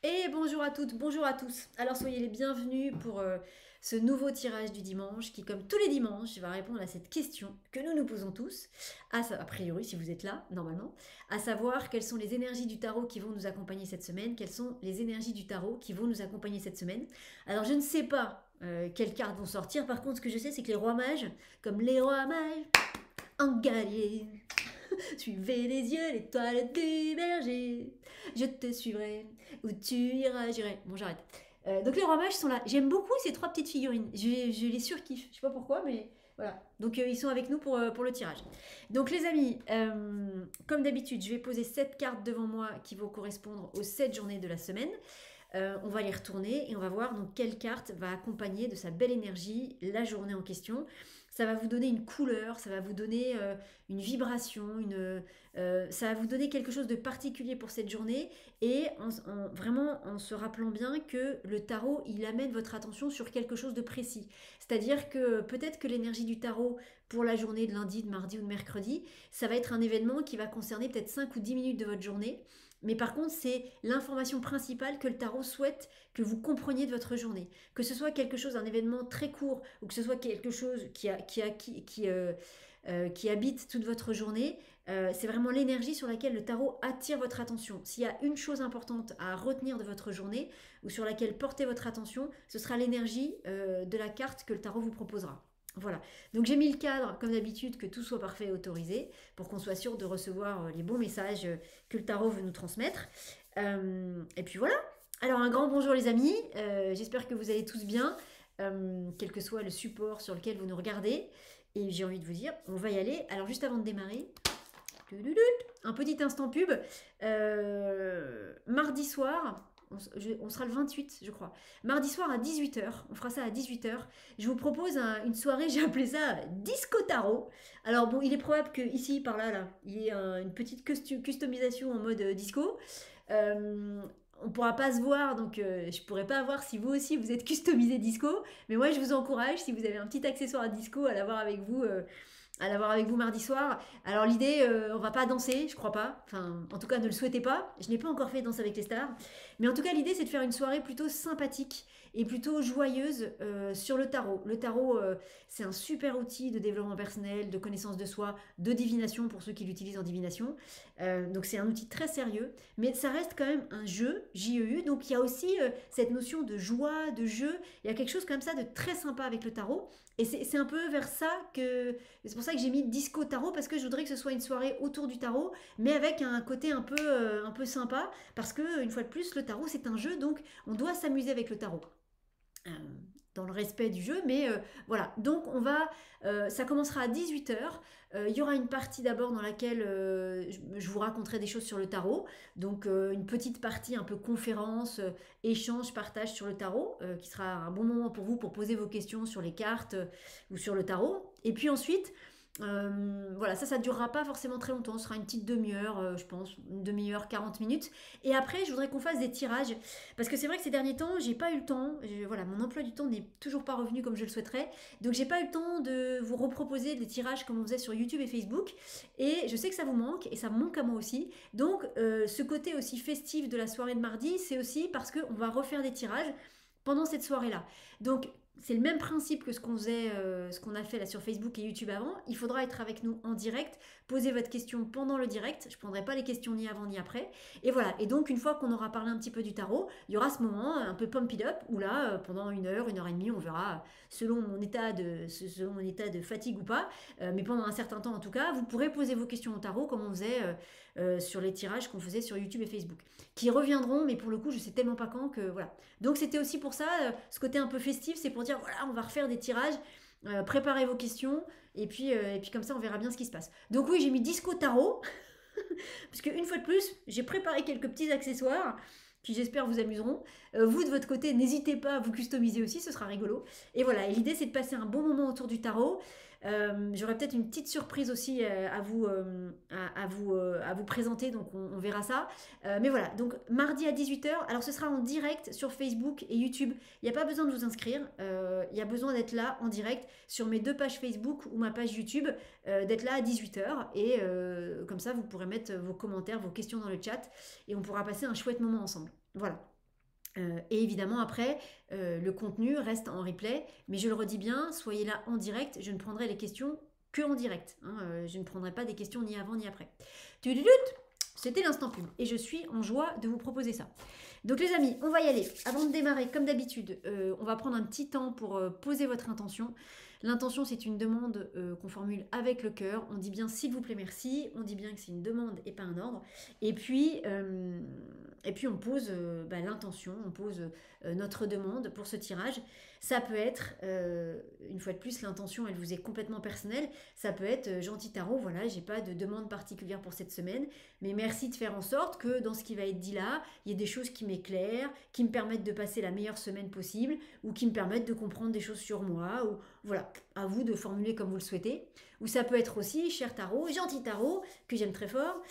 Et bonjour à toutes, bonjour à tous. Alors soyez les bienvenus pour ce nouveau tirage du dimanche qui, comme tous les dimanches, va répondre à cette question que nous nous posons tous, a priori si vous êtes là, normalement, à savoir quelles sont les énergies du tarot qui vont nous accompagner cette semaine, quelles sont les énergies du tarot qui vont nous accompagner cette semaine. Alors je ne sais pas quelles cartes vont sortir, par contre ce que je sais c'est que les rois mages, comme les rois mages, en guerrier, suivez les yeux l'étoile du berger. Je te suivrai, où tu iras, j'irai. Bon, j'arrête. Donc les rois mages sont là. J'aime beaucoup ces trois petites figurines. Je les surkiffe. Je sais pas pourquoi, mais voilà. Donc ils sont avec nous pour le tirage. Donc les amis, comme d'habitude, je vais poser 7 cartes devant moi qui vont correspondre aux 7 journées de la semaine. On va les retourner et on va voir donc quelle carte va accompagner de sa belle énergie la journée en question. Ça va vous donner une couleur, ça va vous donner une vibration, ça va vous donner quelque chose de particulier pour cette journée et vraiment en se rappelant bien que le tarot, il amène votre attention sur quelque chose de précis. C'est-à-dire que peut-être que l'énergie du tarot pour la journée de lundi, de mardi ou de mercredi, ça va être un événement qui va concerner peut-être 5 ou 10 minutes de votre journée. Mais par contre, c'est l'information principale que le tarot souhaite que vous compreniez de votre journée. Que ce soit quelque chose, un événement très court, ou que ce soit quelque chose qui habite toute votre journée, c'est vraiment l'énergie sur laquelle le tarot attire votre attention. S'il y a une chose importante à retenir de votre journée, ou sur laquelle porter votre attention, ce sera l'énergie de la carte que le tarot vous proposera. Voilà, donc j'ai mis le cadre, comme d'habitude, que tout soit parfait et autorisé, pour qu'on soit sûr de recevoir les bons messages que le tarot veut nous transmettre. Et puis voilà, alors un grand bonjour les amis, j'espère que vous allez tous bien, quel que soit le support sur lequel vous nous regardez. Et j'ai envie de vous dire, on va y aller. Alors juste avant de démarrer, un petit instant pub. Mardi soir, on sera le 28, je crois. Mardi soir à 18h, on fera ça à 18h. Je vous propose une soirée, j'ai appelé ça Disco Tarot. Alors bon, il est probable que ici, par là, il y ait une petite customisation en mode disco. On pourra pas se voir, donc je pourrais pas voir si vous aussi vous êtes customisé disco. Mais moi, je vous encourage, si vous avez un petit accessoire à disco, à l'avoir avec vous. À l'avoir avec vous mardi soir. Alors l'idée, on va pas danser, je crois pas. Enfin, en tout cas, ne le souhaitez pas. Je n'ai pas encore fait Danse avec les stars. Mais en tout cas, l'idée, c'est de faire une soirée plutôt sympathique et plutôt joyeuse sur le tarot. Le tarot, c'est un super outil de développement personnel, de connaissance de soi, de divination pour ceux qui l'utilisent en divination. Donc c'est un outil très sérieux, mais ça reste quand même un jeu, JEU. Donc il y a aussi cette notion de joie, de jeu. Il y a quelque chose comme ça de très sympa avec le tarot. Et c'est un peu vers ça que... C'est pour ça que j'ai mis disco tarot, parce que je voudrais que ce soit une soirée autour du tarot, mais avec un côté un peu sympa, parce que, une fois de plus, le tarot, c'est un jeu, donc on doit s'amuser avec le tarot. Euh, dans le respect du jeu, mais voilà. Donc ça commencera à 18h. Il y aura une partie d'abord dans laquelle je vous raconterai des choses sur le tarot. Donc une petite partie un peu conférence, échange, partage sur le tarot, qui sera un bon moment pour vous pour poser vos questions sur les cartes ou sur le tarot. Et puis ensuite, voilà, ça durera pas forcément très longtemps, ce sera une petite demi-heure, je pense, une demi-heure, 40 minutes. Et après, je voudrais qu'on fasse des tirages, parce que c'est vrai que ces derniers temps, j'ai pas eu le temps, voilà, mon emploi du temps n'est toujours pas revenu comme je le souhaiterais, donc j'ai pas eu le temps de vous reproposer des tirages comme on faisait sur YouTube et Facebook, et je sais que ça vous manque, et ça me manque à moi aussi. Donc ce côté aussi festif de la soirée de mardi, c'est aussi parce qu'on va refaire des tirages pendant cette soirée-là. Donc c'est le même principe que ce qu'on a fait là sur Facebook et YouTube avant. Il faudra être avec nous en direct, poser votre question pendant le direct. Je ne prendrai pas les questions ni avant ni après. Et voilà. Et donc une fois qu'on aura parlé un petit peu du tarot, il y aura ce moment un peu pump it up où là, pendant une heure et demie, on verra selon mon état de fatigue ou pas. Mais pendant un certain temps en tout cas, vous pourrez poser vos questions au tarot comme on faisait sur les tirages qu'on faisait sur YouTube et Facebook, qui reviendront. Mais pour le coup, je sais tellement pas quand que voilà. Donc c'était aussi pour ça, ce côté un peu festif, c'est pour dire voilà, on va refaire des tirages, préparez vos questions, et puis comme ça on verra bien ce qui se passe. Donc oui, j'ai mis disco tarot, parce qu'une fois de plus, j'ai préparé quelques petits accessoires qui j'espère vous amuseront. Vous de votre côté, n'hésitez pas à vous customiser aussi, ce sera rigolo. Et voilà, et l'idée c'est de passer un bon moment autour du tarot. J'aurai peut-être une petite surprise aussi à vous présenter, donc on verra ça. Mais voilà, donc mardi à 18h, alors ce sera en direct sur Facebook et YouTube. Il n'y a pas besoin de vous inscrire, il y a besoin d'être là en direct sur mes 2 pages Facebook ou ma page YouTube, d'être là à 18h. Et comme ça, vous pourrez mettre vos commentaires, vos questions dans le chat et on pourra passer un chouette moment ensemble. Voilà. Et évidemment, après, le contenu reste en replay. Mais je le redis bien, soyez là en direct. Je ne prendrai les questions que en direct. Hein, je ne prendrai pas des questions ni avant ni après. C'était l'instant pub. Et je suis en joie de vous proposer ça. Donc les amis, on va y aller. Avant de démarrer, comme d'habitude, on va prendre un petit temps pour poser votre intention. L'intention, c'est une demande qu'on formule avec le cœur. On dit bien s'il vous plaît, merci. On dit bien que c'est une demande et pas un ordre. Et puis on pose l'intention, on pose notre demande pour ce tirage. Ça peut être, une fois de plus, l'intention, elle vous est complètement personnelle. Ça peut être gentil tarot, voilà, j'ai pas de demande particulière pour cette semaine, mais merci de faire en sorte que dans ce qui va être dit là, il y ait des choses qui m'éclairent, qui me permettent de passer la meilleure semaine possible, ou qui me permettent de comprendre des choses sur moi, ou voilà, à vous de formuler comme vous le souhaitez. Ou ça peut être aussi, cher tarot, gentil tarot, que j'aime très fort,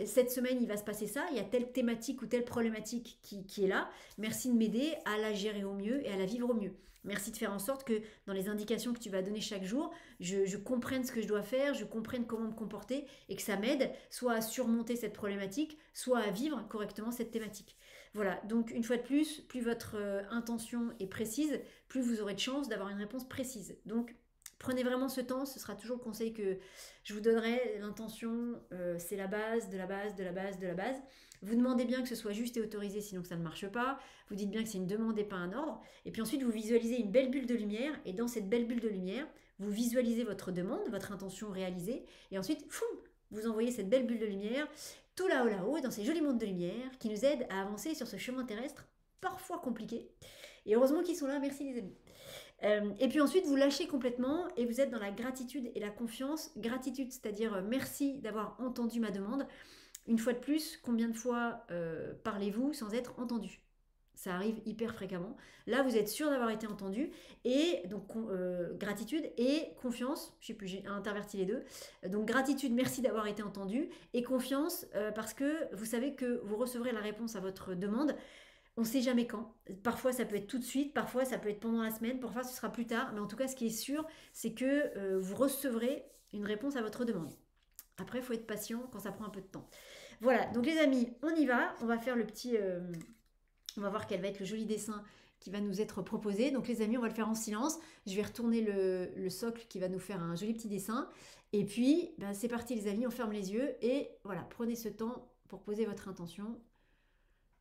cette semaine il va se passer ça, il y a telle thématique ou telle problématique qui est là, merci de m'aider à la gérer au mieux et à la vivre au mieux. Merci de faire en sorte que dans les indications que tu vas donner chaque jour, je comprenne ce que je dois faire, je comprenne comment me comporter et que ça m'aide soit à surmonter cette problématique, soit à vivre correctement cette thématique. Voilà, donc une fois de plus, plus votre intention est précise, plus vous aurez de chances d'avoir une réponse précise. Donc prenez vraiment ce temps, ce sera toujours le conseil que je vous donnerai. L'intention, c'est la base, de la base, de la base, de la base. Vous demandez bien que ce soit juste et autorisé, sinon ça ne marche pas. Vous dites bien que c'est une demande et pas un ordre. Et puis ensuite, vous visualisez une belle bulle de lumière. Et dans cette belle bulle de lumière, vous visualisez votre demande, votre intention réalisée. Et ensuite, foum, vous envoyez cette belle bulle de lumière tout là-haut, dans ces jolis mondes de lumière qui nous aident à avancer sur ce chemin terrestre parfois compliqué. Et heureusement qu'ils sont là, merci les amis. Et puis ensuite, vous lâchez complètement et vous êtes dans la gratitude et la confiance. Gratitude, c'est-à-dire merci d'avoir entendu ma demande. Une fois de plus, combien de fois parlez-vous sans être entendu? Ça arrive hyper fréquemment. Là, vous êtes sûr d'avoir été entendu. Et donc, gratitude et confiance. Je ne sais plus, j'ai interverti les deux. Donc, gratitude, merci d'avoir été entendu. Et confiance, parce que vous savez que vous recevrez la réponse à votre demande. On ne sait jamais quand. Parfois, ça peut être tout de suite, parfois, ça peut être pendant la semaine, parfois, ce sera plus tard. Mais en tout cas, ce qui est sûr, c'est que vous recevrez une réponse à votre demande. Après, il faut être patient quand ça prend un peu de temps. Voilà, donc les amis, on y va. On va faire le petit... on va voir quel va être le joli dessin qui va nous être proposé. Donc les amis, on va le faire en silence. Je vais retourner le socle qui va nous faire un joli petit dessin. Et puis, c'est parti les amis, on ferme les yeux. Et voilà, prenez ce temps pour poser votre intention.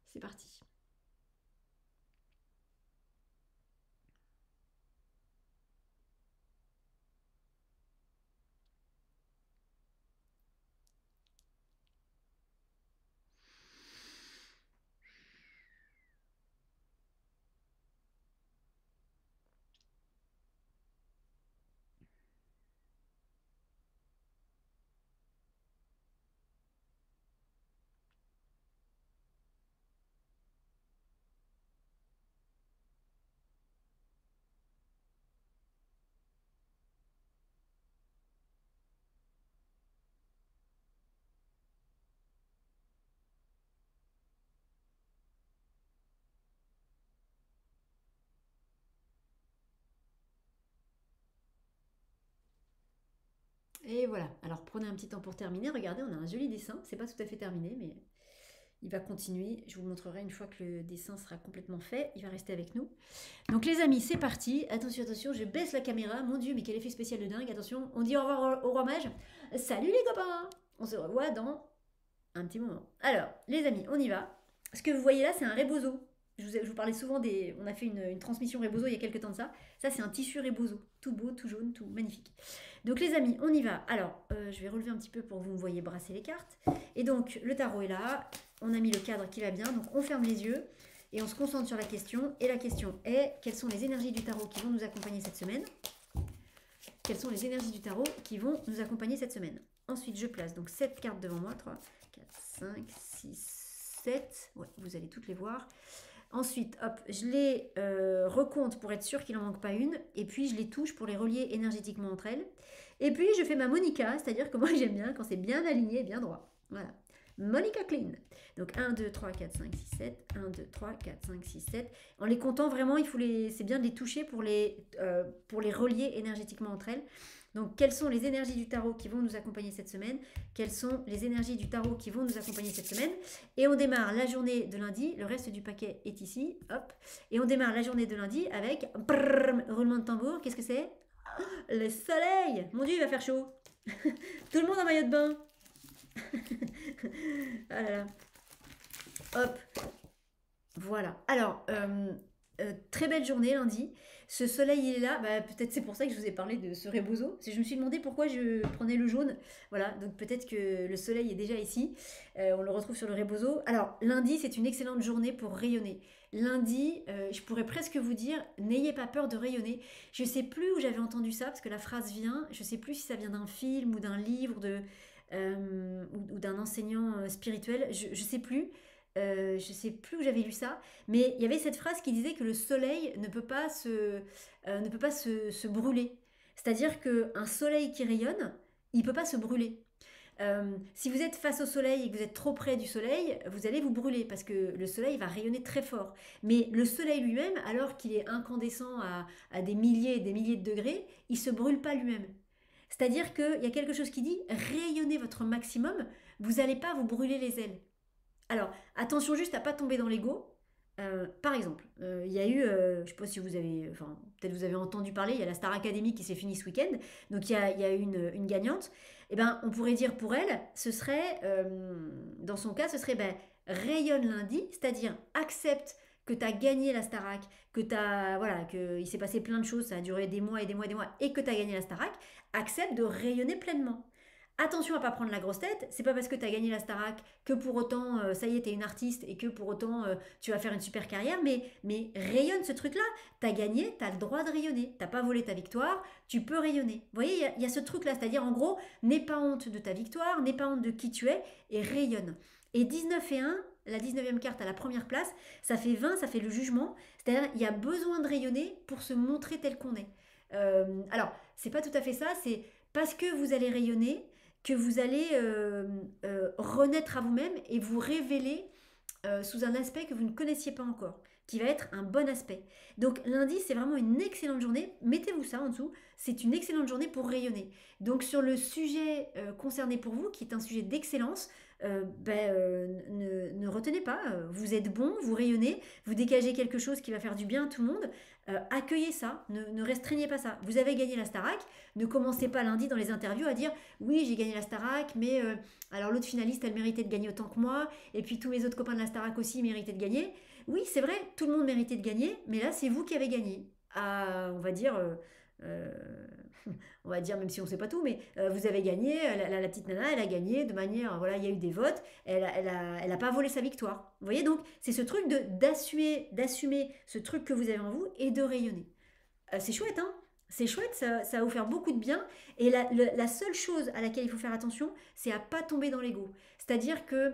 C'est parti. Et voilà, alors prenez un petit temps pour terminer. Regardez, on a un joli dessin. C'est pas tout à fait terminé, mais il va continuer. Je vous le montrerai une fois que le dessin sera complètement fait. Il va rester avec nous. Donc les amis, c'est parti. Attention, attention, je baisse la caméra. Mon Dieu, mais quel effet spécial de dingue. Attention, on dit au revoir au roi mage. Salut les copains. On se revoit dans un petit moment. Alors, les amis, on y va. Ce que vous voyez là, c'est un rebozo. Je vous parlais souvent des... On a fait une transmission rebozo il y a quelques temps de ça. Ça, c'est un tissu rebozo. Tout beau, tout jaune, tout magnifique. Donc les amis, on y va. Alors, je vais relever un petit peu pour que vous me voyez brasser les cartes. Et donc, le tarot est là. On a mis le cadre qui va bien. Donc, on ferme les yeux et on se concentre sur la question. Et la question est, quelles sont les énergies du tarot qui vont nous accompagner cette semaine? Quelles sont les énergies du tarot qui vont nous accompagner cette semaine? Ensuite, je place donc 7 cartes devant moi. 3, 4, 5, 6, 7. Ouais, vous allez toutes les voir. Ensuite, hop, je les recompte pour être sûr qu'il n'en manque pas une. Et puis, je les touche pour les relier énergétiquement entre elles. Et puis, je fais ma Monica, c'est-à-dire que moi, j'aime bien quand c'est bien aligné, bien droit. Voilà. Monica Clean. Donc, 1, 2, 3, 4, 5, 6, 7. 1, 2, 3, 4, 5, 6, 7. En les comptant, vraiment, c'est bien de les toucher pour les relier énergétiquement entre elles. Donc, quelles sont les énergies du tarot qui vont nous accompagner cette semaine? Quelles sont les énergies du tarot qui vont nous accompagner cette semaine? Et on démarre la journée de lundi. Le reste du paquet est ici. Hop. Et on démarre la journée de lundi avec roulement de tambour. Qu'est-ce que c'est? Le soleil! Mon Dieu, il va faire chaud. Tout le monde en maillot de bain. Ah là là. Hop. Voilà. Alors, très belle journée lundi. Ce soleil il est là, bah, peut-être c'est pour ça que je vous ai parlé de ce rebozo. Je me suis demandé pourquoi je prenais le jaune. Voilà, donc peut-être que le soleil est déjà ici. On le retrouve sur le rebozo. Alors lundi, c'est une excellente journée pour rayonner. Lundi, je pourrais presque vous dire, n'ayez pas peur de rayonner. Je sais plus où j'avais entendu ça, parce que la phrase vient, je sais plus si ça vient d'un film ou d'un livre ou d'un enseignant spirituel, je sais plus. Je sais plus où j'avais lu ça, mais il y avait cette phrase qui disait que le soleil ne peut pas se brûler. C'est-à-dire qu'un soleil qui rayonne, il ne peut pas se brûler. Si vous êtes face au soleil et que vous êtes trop près du soleil, vous allez vous brûler parce que le soleil va rayonner très fort. Mais le soleil lui-même, alors qu'il est incandescent à des milliers et des milliers de degrés, il ne se brûle pas lui-même. C'est-à-dire qu'il y a quelque chose qui dit rayonnez votre maximum, vous n'allez pas vous brûler les ailes. Alors, attention juste à pas tomber dans l'ego. Par exemple, il y a eu, je ne sais pas si vous avez, enfin, peut-être vous avez entendu parler, il y a la Star Academy qui s'est finie ce week-end, donc il y a une gagnante. Eh ben, on pourrait dire pour elle, ce serait, dans son cas, ce serait ben, rayonne lundi, c'est-à-dire accepte que tu as gagné la Starac, que voilà, qu'il s'est passé plein de choses, ça a duré des mois et des mois et des mois, et que tu as gagné la Starac, accepte de rayonner pleinement. Attention à pas prendre la grosse tête, c'est pas parce que tu as gagné la Starac que pour autant, ça y est, tu es une artiste et que pour autant, tu vas faire une super carrière, mais rayonne ce truc-là. Tu as gagné, tu as le droit de rayonner. T'as pas volé ta victoire, tu peux rayonner. Vous voyez, il y a ce truc-là, c'est-à-dire en gros, n'aie pas honte de ta victoire, n'aie pas honte de qui tu es et rayonne. Et 19 et 1, la 19e carte à la première place, ça fait 20, ça fait le jugement, c'est-à-dire il y a besoin de rayonner pour se montrer tel qu'on est. Alors, c'est pas tout à fait ça, c'est parce que vous allez rayonner que vous allez renaître à vous-même et vous révéler sous un aspect que vous ne connaissiez pas encore, qui va être un bon aspect. Donc lundi, c'est vraiment une excellente journée. Mettez-vous ça en dessous. C'est une excellente journée pour rayonner. Donc sur le sujet concerné pour vous, qui est un sujet d'excellence, ne retenez pas. Vous êtes bon, vous rayonnez, vous dégagez quelque chose qui va faire du bien à tout le monde. Accueillez ça, ne restreignez pas ça. Vous avez gagné la Starac, ne commencez pas lundi dans les interviews à dire oui j'ai gagné la Starac, mais alors l'autre finaliste elle méritait de gagner autant que moi, et puis tous mes autres copains de la Starac aussi méritaient de gagner. Oui c'est vrai, tout le monde méritait de gagner, mais là c'est vous qui avez gagné. Ah, euh, on va dire même si on ne sait pas tout, mais vous avez gagné, la petite nana elle a gagné de manière, voilà il y a eu des votes, elle a pas volé sa victoire. Vous voyez donc c'est ce truc d'assumer ce truc que vous avez en vous et de rayonner. C'est chouette hein. C'est chouette, ça va vous faire beaucoup de bien. Et la seule chose à laquelle il faut faire attention, c'est à pas tomber dans l'ego. C'est-à-dire que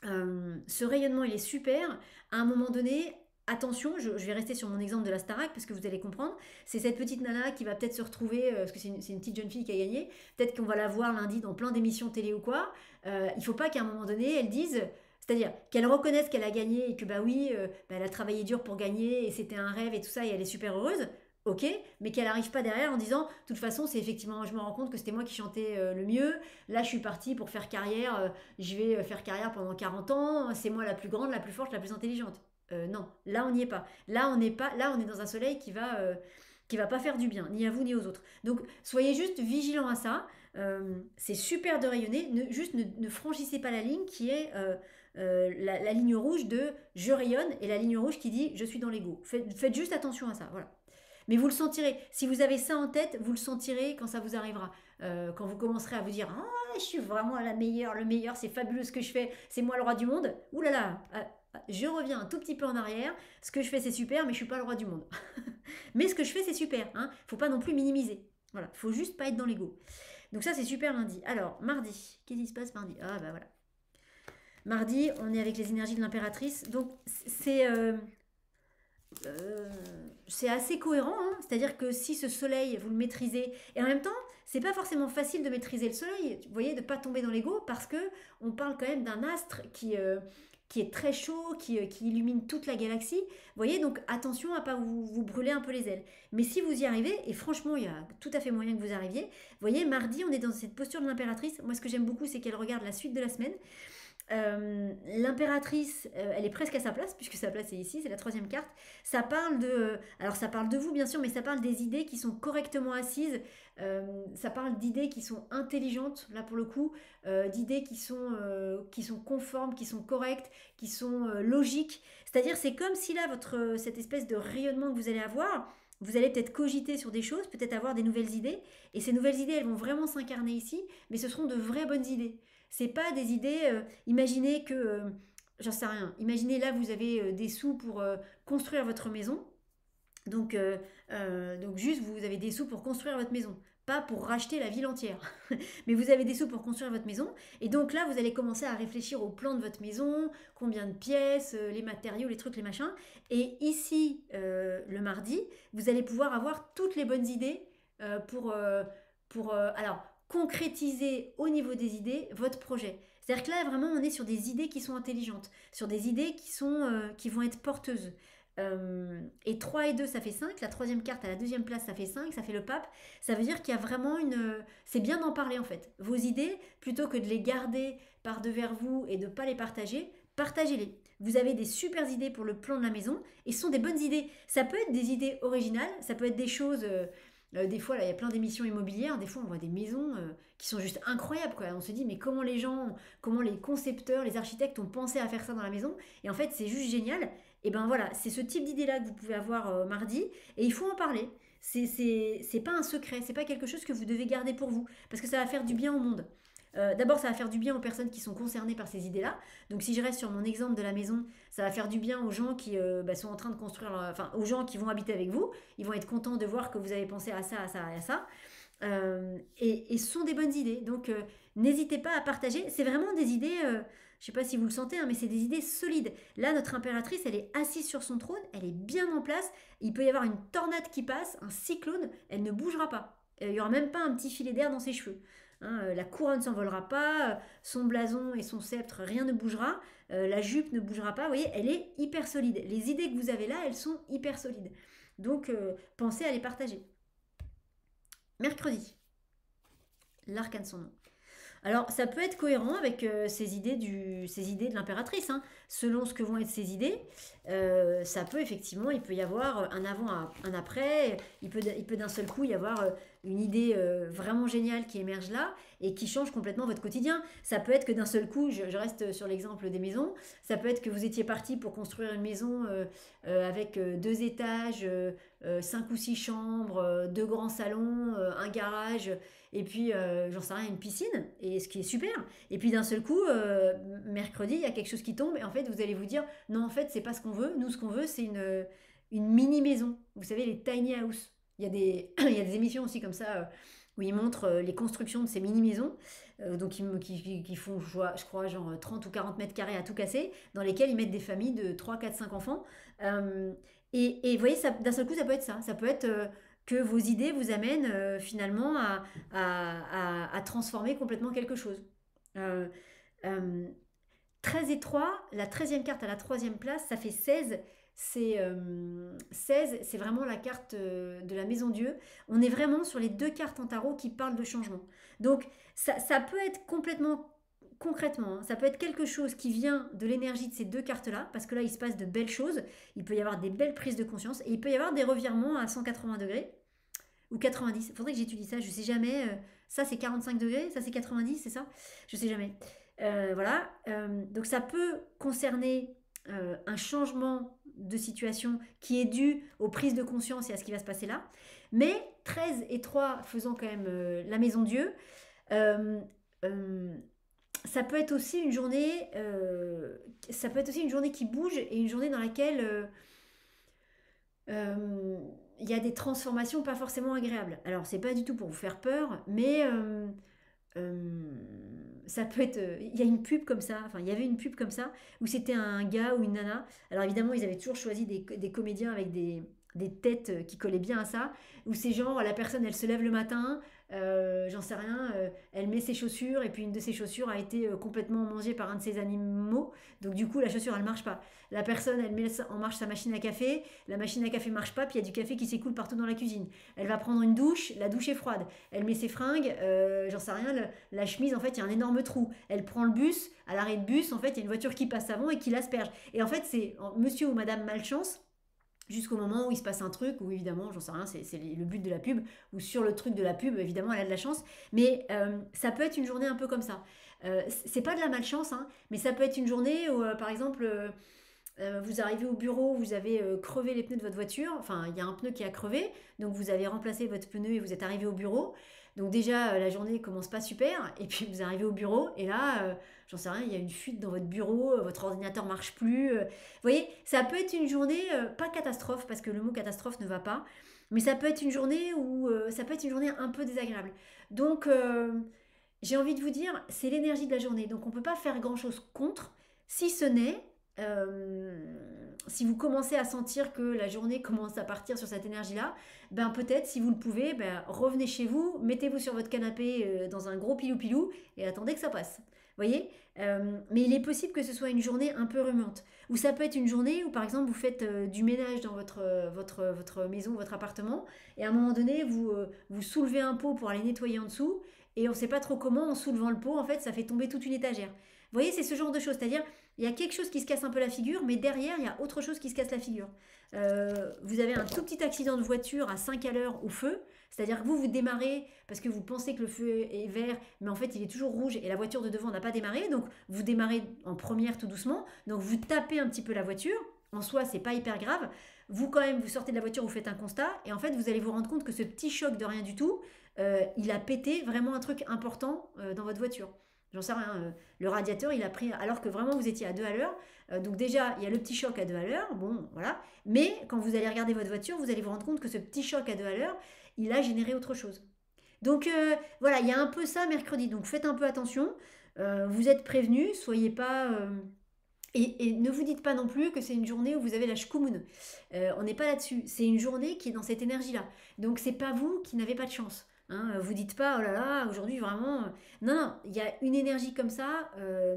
ce rayonnement, il est super. À un moment donné, attention, je vais rester sur mon exemple de la Starac parce que vous allez comprendre. C'est cette petite nana qui va peut-être se retrouver, parce que c'est une petite jeune fille qui a gagné, peut-être qu'on va la voir lundi dans plein d'émissions télé ou quoi. Il faut pas qu'à un moment donné, elle dise... C'est-à-dire qu'elle reconnaisse qu'elle a gagné et que bah oui, elle a travaillé dur pour gagner et c'était un rêve et tout ça et elle est super heureuse. Ok, mais qu'elle n'arrive pas derrière en disant, de toute façon, c'est effectivement, je me rends compte que c'était moi qui chantais le mieux. Là, je suis partie pour faire carrière. Je vais faire carrière pendant 40 ans. C'est moi la plus grande, la plus forte, la plus intelligente. Non, là, on n'y est pas. Là, on n'est pas. Là, on est dans un soleil qui va pas faire du bien, ni à vous ni aux autres. Donc, soyez juste vigilants à ça. C'est super de rayonner. Juste ne franchissez pas la ligne qui est la ligne rouge de je rayonne et la ligne rouge qui dit je suis dans l'ego. Faites juste attention à ça. Voilà. Mais vous le sentirez. Si vous avez ça en tête, vous le sentirez quand ça vous arrivera. Quand vous commencerez à vous dire ah, je suis vraiment la meilleure, le meilleur, c'est fabuleux ce que je fais, c'est moi le roi du monde. Ouh là là, je reviens un tout petit peu en arrière. Ce que je fais, c'est super, mais je suis pas le roi du monde. Mais ce que je fais, c'est super. Hein. Faut pas non plus minimiser. Voilà, faut juste pas être dans l'ego. Donc ça, c'est super lundi. Alors, mardi, qu'est-ce qui se passe mardi? Ah bah voilà. Mardi, on est avec les énergies de l'impératrice. Donc, c'est assez cohérent, hein. C'est-à-dire que si ce soleil, vous le maîtrisez, et en même temps, c'est pas forcément facile de maîtriser le soleil, vous voyez, de pas tomber dans l'ego, parce que on parle quand même d'un astre qui est très chaud, qui illumine toute la galaxie. Vous voyez, donc attention à pas vous brûler un peu les ailes. Mais si vous y arrivez, et franchement, il y a tout à fait moyen que vous arriviez, vous voyez, mardi, on est dans cette posture de l'impératrice. Moi, ce que j'aime beaucoup, c'est qu'elle regarde la suite de la semaine. L'impératrice, elle est presque à sa place, puisque sa place est ici, c'est la troisième carte. Ça parle de... Alors ça parle de vous, bien sûr, mais ça parle des idées qui sont correctement assises. Ça parle d'idées qui sont intelligentes, là pour le coup, d'idées qui sont conformes, qui sont correctes, qui sont logiques. C'est-à-dire, c'est comme si là, cette espèce de rayonnement que vous allez avoir, vous allez peut-être cogiter sur des choses, peut-être avoir des nouvelles idées, et ces nouvelles idées, elles vont vraiment s'incarner ici, mais ce seront de vraies bonnes idées. C'est pas des idées. Imaginez que, j'en sais rien. Imaginez là, vous avez des sous pour construire votre maison. Donc juste, vous avez des sous pour construire votre maison. Pas pour racheter la ville entière. Mais vous avez des sous pour construire votre maison. Et donc là, vous allez commencer à réfléchir au plan de votre maison, combien de pièces, les matériaux, les trucs, les machins. Et ici, le mardi, vous allez pouvoir avoir toutes les bonnes idées alors, concrétiser au niveau des idées votre projet. C'est-à-dire que là, vraiment, on est sur des idées qui sont intelligentes, sur des idées qui vont être porteuses. Et 3 et 2, ça fait 5. La troisième carte à la deuxième place, ça fait 5. Ça fait le pape. Ça veut dire qu'il y a vraiment une... C'est bien d'en parler, en fait. Vos idées, plutôt que de les garder par devers vous et de ne pas les partager, partagez-les. Vous avez des super idées pour le plan de la maison et ce sont des bonnes idées. Ça peut être des idées originales, ça peut être des choses... des fois, là, il y a plein d'émissions immobilières. Des fois, on voit des maisons qui sont juste incroyables, quoi. On se dit, mais comment les concepteurs, les architectes ont pensé à faire ça dans la maison. Et en fait, c'est juste génial. Et ben voilà, c'est ce type d'idée-là que vous pouvez avoir mardi. Et il faut en parler. C'est pas un secret, c'est pas quelque chose que vous devez garder pour vous. Parce que ça va faire du bien au monde. D'abord, ça va faire du bien aux personnes qui sont concernées par ces idées-là. Donc, si je reste sur mon exemple de la maison, ça va faire du bien aux gens qui sont en train de construire, enfin, aux gens qui vont habiter avec vous. Ils vont être contents de voir que vous avez pensé à ça, à ça et à ça. Et ce sont des bonnes idées. Donc, n'hésitez pas à partager. C'est vraiment des idées, je ne sais pas si vous le sentez, hein, mais c'est des idées solides. Là, notre impératrice, elle est assise sur son trône, elle est bien en place. Il peut y avoir une tornade qui passe, un cyclone, elle ne bougera pas. Il n'y aura même pas un petit filet d'air dans ses cheveux. Hein, la couronne ne s'envolera pas, son blason et son sceptre, rien ne bougera, la jupe ne bougera pas. Vous voyez, elle est hyper solide. Les idées que vous avez là, elles sont hyper solides. Donc, pensez à les partager. Mercredi, l'arcane son nom. Alors, ça peut être cohérent avec ces idées de l'impératrice, hein. Selon ce que vont être ces idées, ça peut effectivement, il peut y avoir un avant, un après. Il peut d'un seul coup y avoir une idée vraiment géniale qui émerge là et qui change complètement votre quotidien. Ça peut être que d'un seul coup, je reste sur l'exemple des maisons, ça peut être que vous étiez parti pour construire une maison avec 2 étages, 5 ou 6 chambres, 2 grands salons, un garage et puis j'en sais rien, une piscine, et ce qui est super. Et puis d'un seul coup, mercredi, il y a quelque chose qui tombe, et en fait, vous allez vous dire, non, en fait, c'est pas ce qu'on veut. Nous, ce qu'on veut, c'est une mini-maison. Vous savez, les tiny house. Il y a des, il y a des émissions aussi comme ça, où ils montrent les constructions de ces mini-maisons, donc qui font, je crois, genre 30 ou 40 mètres carrés à tout casser, dans lesquels ils mettent des familles de 3 4 5 enfants. Et vous voyez, d'un seul coup, ça peut être ça. Ça peut être que vos idées vous amènent finalement à transformer complètement quelque chose. Euh, euh, 13 et 3, la treizième carte à la troisième place, ça fait 16. 16, c'est vraiment la carte de la maison Dieu. On est vraiment sur les 2 cartes en tarot qui parlent de changement. Donc ça peut être complètement concrètement, hein, ça peut être quelque chose qui vient de l'énergie de ces 2 cartes-là, parce que là, il se passe de belles choses. Il peut y avoir des belles prises de conscience et il peut y avoir des revirements à 180 degrés ou 90. Il faudrait que j'étudie ça, je sais jamais. Ça, c'est 45 degrés, ça, c'est 90, c'est ça? Je sais jamais. Voilà. Donc, ça peut concerner un changement de situation qui est dû aux prises de conscience et à ce qui va se passer là. Mais 13 et 3 faisant quand même la maison Dieu, euh, euh, ça peut être aussi une journée, qui bouge et une journée dans laquelle euh, il y a des transformations pas forcément agréables. Alors, c'est pas du tout pour vous faire peur, mais euh, ça peut être. Il y a une pub comme ça, enfin, il y avait une pub comme ça, où c'était un gars ou une nana. Alors, évidemment, ils avaient toujours choisi des comédiens avec des têtes qui collaient bien à ça, où c'est genre la personne elle se lève le matin, j'en sais rien, elle met ses chaussures et puis une de ses chaussures a été complètement mangée par un de ses animaux, donc du coup la chaussure elle marche pas. La personne elle met en marche sa machine à café, la machine à café marche pas, puis il y a du café qui s'écoule partout dans la cuisine. Elle va prendre une douche, la douche est froide. Elle met ses fringues, j'en sais rien, la chemise en fait il y a un énorme trou. Elle prend le bus, à l'arrêt de bus en fait il y a une voiture qui passe avant et qui l'asperge. Et en fait c'est monsieur ou madame malchance jusqu'au moment où il se passe un truc, où évidemment, j'en sais rien, c'est le but de la pub, ou sur le truc de la pub, évidemment, elle a de la chance, mais ça peut être une journée un peu comme ça. C'est pas de la malchance, hein, mais ça peut être une journée où, par exemple, vous arrivez au bureau, vous avez crevé les pneus de votre voiture, enfin, il y a un pneu qui a crevé, donc vous avez remplacé votre pneu et vous êtes arrivé au bureau. Donc déjà, la journée commence pas super, et puis vous arrivez au bureau, et là, j'en sais rien, il y a une fuite dans votre bureau, votre ordinateur marche plus. Vous voyez, ça peut être une journée, pas catastrophe, parce que le mot catastrophe ne va pas, mais ça peut être une journée où ça peut être une journée un peu désagréable. Donc, j'ai envie de vous dire, c'est l'énergie de la journée, donc on peut pas faire grand-chose contre, si ce n'est euh, si vous commencez à sentir que la journée commence à partir sur cette énergie-là, ben peut-être, si vous le pouvez, ben revenez chez vous, mettez-vous sur votre canapé dans un gros pilou-pilou et attendez que ça passe. Vous voyez. Mais il est possible que ce soit une journée un peu remuante. Ou ça peut être une journée où, par exemple, vous faites du ménage dans votre maison, votre appartement, et à un moment donné, vous soulevez un pot pour aller nettoyer en dessous, et on ne sait pas trop comment, en soulevant le pot, en fait, ça fait tomber toute une étagère. Vous voyez, c'est ce genre de choses. C'est-à-dire, il y a quelque chose qui se casse un peu la figure, mais derrière, il y a autre chose qui se casse la figure. Vous avez un tout petit accident de voiture à 5 à l'heure au feu, c'est-à-dire que vous démarrez parce que vous pensez que le feu est vert, mais en fait il est toujours rouge et la voiture de devant n'a pas démarré, donc vous démarrez en première tout doucement, donc vous tapez un petit peu la voiture, en soi c'est pas hyper grave, vous quand même vous sortez de la voiture, vous faites un constat, et en fait vous allez vous rendre compte que ce petit choc de rien du tout, il a pété vraiment un truc important dans votre voiture. J'en sais rien, le radiateur il a pris, alors que vraiment vous étiez à 2 à l'heure, donc déjà il y a le petit choc à 2 à l'heure, bon voilà, mais quand vous allez regarder votre voiture, vous allez vous rendre compte que ce petit choc à 2 à l'heure, il a généré autre chose. Donc voilà, il y a un peu ça mercredi, donc faites un peu attention, vous êtes prévenus, soyez pas... et ne vous dites pas non plus que c'est une journée où vous avez la shkumun. On n'est pas là-dessus. C'est une journée qui est dans cette énergie-là. Donc c'est pas vous qui n'avez pas de chance. Hein. Vous dites pas, oh là là, aujourd'hui vraiment. Non, non, il y a une énergie comme ça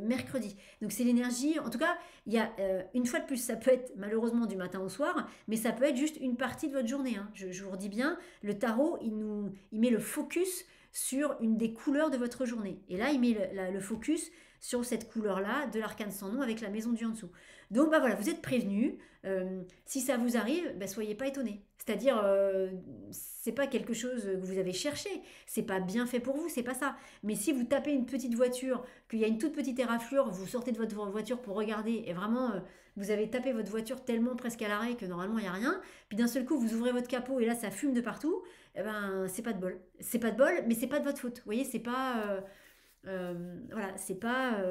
mercredi. Donc c'est l'énergie, en tout cas, il y a une fois de plus, ça peut être malheureusement du matin au soir, mais ça peut être juste une partie de votre journée. Hein. Je vous redis bien, le tarot, il met le focus sur une des couleurs de votre journée. Et là, il met le focus sur cette couleur-là de l'arcane sans nom avec la maison du en dessous. Donc bah voilà, vous êtes prévenus. Si ça vous arrive, bah, soyez pas étonnés. C'est-à-dire, c'est pas quelque chose que vous avez cherché, c'est pas bien fait pour vous, c'est pas ça. Mais si vous tapez une petite voiture, qu'il y a une toute petite éraflure, vous sortez de votre voiture pour regarder et vraiment vous avez tapé votre voiture tellement presque à l'arrêt que normalement il n'y a rien, puis d'un seul coup vous ouvrez votre capot et là ça fume de partout, eh ben c'est pas de bol. C'est pas de bol, mais c'est pas de votre faute. Vous voyez, c'est pas. Voilà, c'est pas.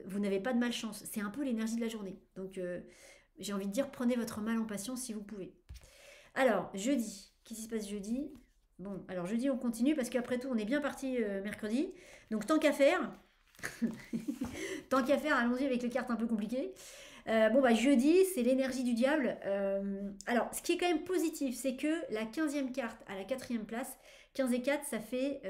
Vous n'avez pas de malchance. C'est un peu l'énergie de la journée. Donc, j'ai envie de dire, prenez votre mal en patience si vous pouvez. Alors, jeudi. Qu'est-ce qui se passe jeudi? Bon, alors jeudi, on continue parce qu'après tout, on est bien parti mercredi. Donc, tant qu'à faire. Tant qu'à faire, allons-y avec les cartes un peu compliquées. Bon, bah, jeudi, c'est l'énergie du diable. Alors, ce qui est quand même positif, c'est que la 15e carte à la 4e place, 15 et 4, ça fait,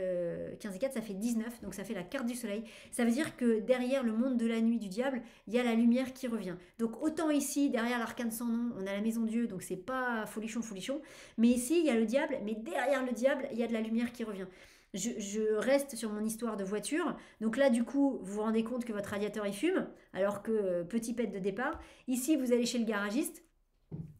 15 et 4, ça fait 19, donc ça fait la carte du soleil. Ça veut dire que derrière le monde de la nuit du diable, il y a la lumière qui revient. Donc autant ici, derrière l'arcane sans nom, on a la maison Dieu, donc c'est pas folichon, folichon. Mais ici, il y a le diable, mais derrière le diable, il y a de la lumière qui revient. Je reste sur mon histoire de voiture. Donc là, du coup, vous vous rendez compte que votre radiateur il fume, alors que petit pet de départ. Ici, vous allez chez le garagiste.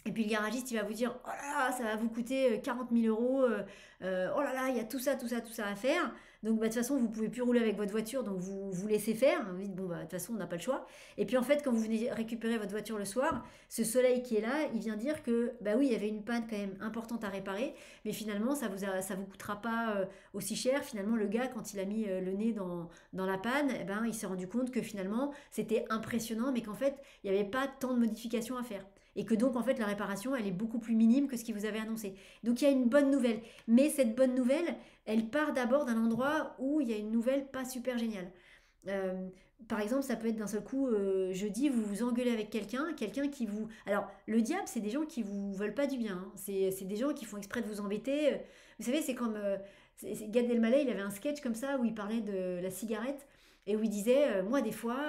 Et puis le garagiste, il va vous dire, oh là là, ça va vous coûter 40 000 euros, oh là là, il y a tout ça, tout ça, tout ça à faire. Donc bah, de toute façon, vous pouvez plus rouler avec votre voiture, donc vous vous laissez faire. Vous dites, bon, bah, de toute façon, on n'a pas le choix. Et puis en fait, quand vous venez récupérer votre voiture le soir, ce soleil qui est là, il vient dire que, bah oui, il y avait une panne quand même importante à réparer, mais finalement, ça vous coûtera pas aussi cher. Finalement, le gars, quand il a mis le nez dans la panne, eh ben, il s'est rendu compte que finalement, c'était impressionnant, mais qu'en fait, il n'y avait pas tant de modifications à faire et que donc en fait la réparation elle est beaucoup plus minime que ce qu'il vous avait annoncé. Donc il y a une bonne nouvelle, mais cette bonne nouvelle, elle part d'abord d'un endroit où il y a une nouvelle pas super géniale. Euh, Par exemple, ça peut être d'un seul coup, jeudi, vous vous engueulez avec quelqu'un qui vous... Alors, le diable, c'est des gens qui vous veulent pas du bien, hein. C'est des gens qui font exprès de vous embêter. Vous savez, c'est comme... Gad Elmaleh, il avait un sketch comme ça où il parlait de la cigarette et où il disait, moi, des fois...